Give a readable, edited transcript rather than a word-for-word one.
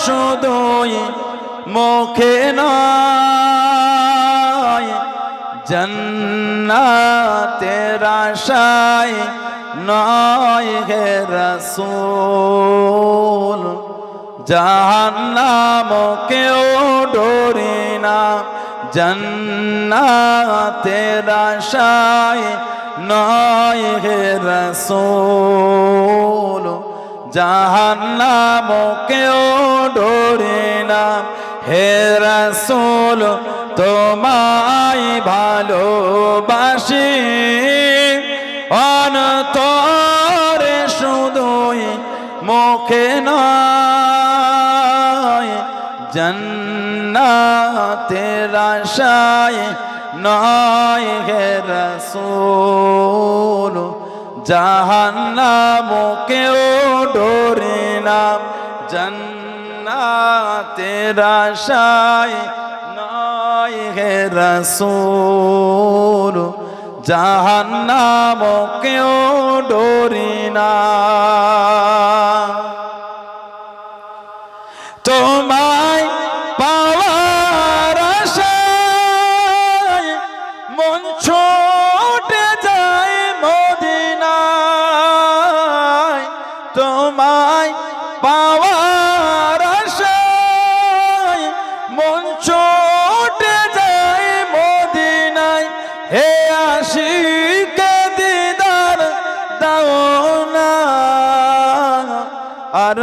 শুধুই মুখে নয়, জান্নাতের আশায় নয় হে রাসূল। জাহান্নামকেও ডরি না, জান্নাতের আশায় নয় হে রাসূল। জাহান্নামকেও ডরি না হে রাসূল, তোমায় ভালোবাসি অন্তরে শুধুই মুখে নয়, জান্নাতের আশায় নয় হে রাসূল। জাহান্নামকেও ডরি না, জান্নাতের আশায় নয় হে রাসূল। জাহান্নামকেও ডরি না। তোমায় পাওয়ার আশায় মন ছুটে যায় মদিনায়, তোমায় পাওয়ার আশায় মন ছুটে যায় মদিনায়। হে আশিকে দিদার দাও না, আর